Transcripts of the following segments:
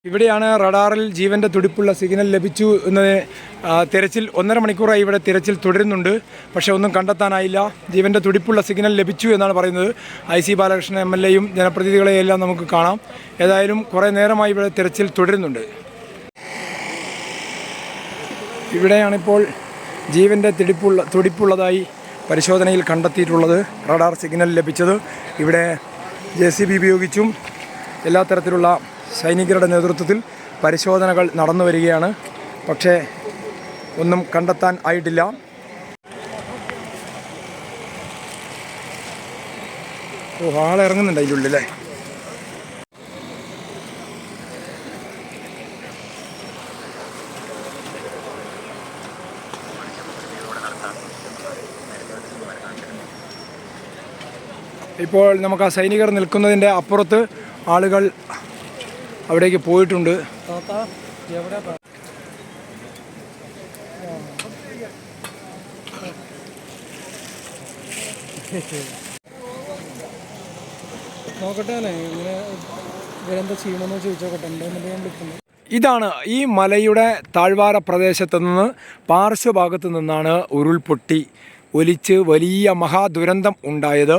ഇവിടെയാണ് റഡാറിൽ ജീവൻ്റെ തുടിപ്പുള്ള സിഗ്നൽ ലഭിച്ചു എന്ന് തിരച്ചിൽ 1.5 മണിക്കൂറായി ഇവിടെ തിരച്ചിൽ തുടരുന്നുണ്ട്. പക്ഷേ ഒന്നും കണ്ടെത്താനായില്ല. ജീവൻ്റെ തുടിപ്പുള്ള സിഗ്നൽ ലഭിച്ചു എന്നാണ് പറയുന്നത്. IC ബാലകൃഷ്ണൻ MLAയും ജനപ്രതിനിധികളെയെല്ലാം നമുക്ക് കാണാം. ഏതായാലും കുറേ നേരമായി ഇവിടെ തിരച്ചിൽ തുടരുന്നുണ്ട്. ഇവിടെയാണിപ്പോൾ ജീവൻ്റെ തുടിപ്പുള്ളതായി പരിശോധനയിൽ കണ്ടെത്തിയിട്ടുള്ളത്. റഡാർ സിഗ്നൽ ലഭിച്ചത് ഇവിടെ JCB ഉപയോഗിച്ചും എല്ലാ തരത്തിലുള്ള സൈനികരുടെ നേതൃത്വത്തിൽ പരിശോധനകൾ നടന്നു വരികയാണ്. പക്ഷേ ഒന്നും കണ്ടെത്താൻ ആയിട്ടില്ല. ആളിറങ്ങുന്നുണ്ട് അതിൻ്റെ ഉള്ളിലേ. ഇപ്പോൾ നമുക്ക് ആ സൈനികർ നിൽക്കുന്നതിൻ്റെ അപ്പുറത്ത് ആളുകൾ അവിടേക്ക് പോയിട്ടുണ്ട്. ഇതാണ് ഈ മലയുടെ താഴ്വാര പ്രദേശത്ത് നിന്ന് പാർശ്വഭാഗത്ത് നിന്നാണ് ഉരുൾപൊട്ടി ഒലിച്ച് വലിയ മഹാദുരന്തം ഉണ്ടായത്.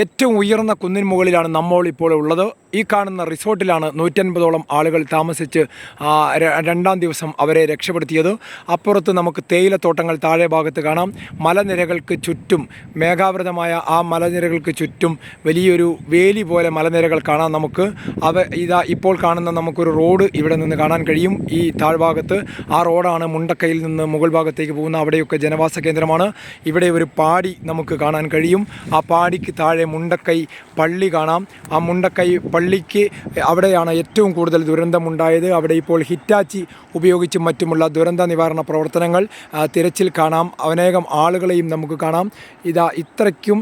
ഏറ്റവും ഉയർന്ന കുന്നിൻ മുകളിലാണ് നമ്മൾ ഇപ്പോൾ ഉള്ളത്. ഈ കാണുന്ന റിസോർട്ടിലാണ് 150ഓളം ആളുകൾ താമസിച്ച് 2ാം ദിവസം അവരെ രക്ഷപ്പെടുത്തിയത്. അപ്പുറത്ത് നമുക്ക് തേയിലത്തോട്ടങ്ങൾ താഴെ ഭാഗത്ത് കാണാം. മലനിരകൾക്ക് ചുറ്റും മേഘാവൃതമായ ആ മലനിരകൾക്ക് ചുറ്റും വലിയൊരു വേലി പോലെ മലനിരകൾ കാണാം നമുക്ക്. ഇതാ ഇപ്പോൾ കാണുന്ന നമുക്കൊരു റോഡ് ഇവിടെ നിന്ന് കാണാൻ കഴിയും. ഈ താഴ്ഭാഗത്ത് ആ റോഡാണ് മുണ്ടക്കയിൽ നിന്ന് മുകൾ ഭാഗത്തേക്ക് പോകുന്ന. അവിടെയൊക്കെ ജനവാസ കേന്ദ്രമാണ്. ഇവിടെ ഒരു പാടി നമുക്ക് കാണാൻ കഴിയും. ആ പാടിക്ക് താഴെ മുണ്ടക്കൈ പള്ളി കാണാം. ആ മുണ്ടക്കൈ പള്ളിക്ക് അവിടെയാണ് ഏറ്റവും കൂടുതൽ ദുരന്തമുണ്ടായത്. അവിടെ ഇപ്പോൾ ഹിറ്റാച്ചി ഉപയോഗിച്ചും മറ്റുമുള്ള ദുരന്ത നിവാരണ പ്രവർത്തനങ്ങൾ തിരച്ചിൽ കാണാം. അനേകം ആളുകളെയും നമുക്ക് കാണാം. ഇത്രയ്ക്കും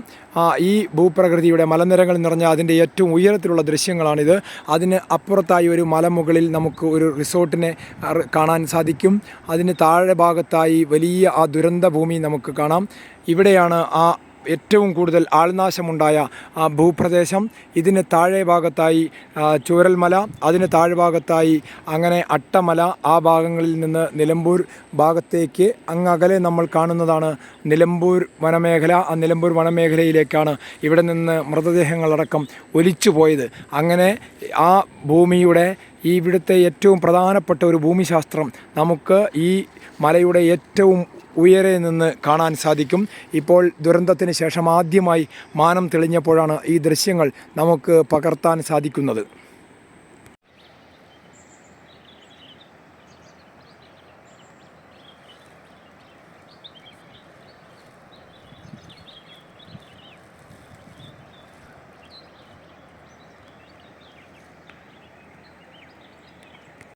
ഈ ഭൂപ്രകൃതിയുടെ മലനിരകൾ നിറഞ്ഞ അതിൻ്റെ ഏറ്റവും ഉയരത്തിലുള്ള ദൃശ്യങ്ങളാണിത്. അതിന് അപ്പുറത്തായി ഒരു മലമുകളിൽ നമുക്ക് ഒരു റിസോർട്ടിനെ കാണാൻ സാധിക്കും. അതിന് താഴെ ഭാഗത്തായി വലിയ ആ ദുരന്ത ഭൂമി നമുക്ക് കാണാം. ഇവിടെയാണ് ആ ഏറ്റവും കൂടുതൽ ആൾനാശമുണ്ടായ ആ ഭൂപ്രദേശം. ഇതിന് താഴെ ഭാഗത്തായി ചൂരൽമല, അതിന് താഴ്ഭാഗത്തായി അങ്ങനെ അട്ടമല. ആ ഭാഗങ്ങളിൽ നിന്ന് നിലമ്പൂർ ഭാഗത്തേക്ക് അങ്ങകലെ നമ്മൾ കാണുന്നതാണ് നിലമ്പൂർ വനമേഖല. ആ നിലമ്പൂർ വനമേഖലയിലേക്കാണ് ഇവിടെ നിന്ന് മൃതദേഹങ്ങളടക്കം ഒലിച്ചു പോയത്. അങ്ങനെ ആ ഭൂമിയുടെ ഇവിടുത്തെ ഏറ്റവും പ്രധാനപ്പെട്ട ഒരു ഭൂമിശാസ്ത്രം നമുക്ക് ഈ മലയുടെ ഏറ്റവും ഉയരെ നിന്ന് കാണാൻ സാധിക്കും. ഇപ്പോൾ ദുരന്തത്തിന് ശേഷം ആദ്യമായി മാനം തെളിഞ്ഞപ്പോഴാണ് ഈ ദൃശ്യങ്ങൾ നമുക്ക് പകർത്താൻ സാധിക്കുന്നത്.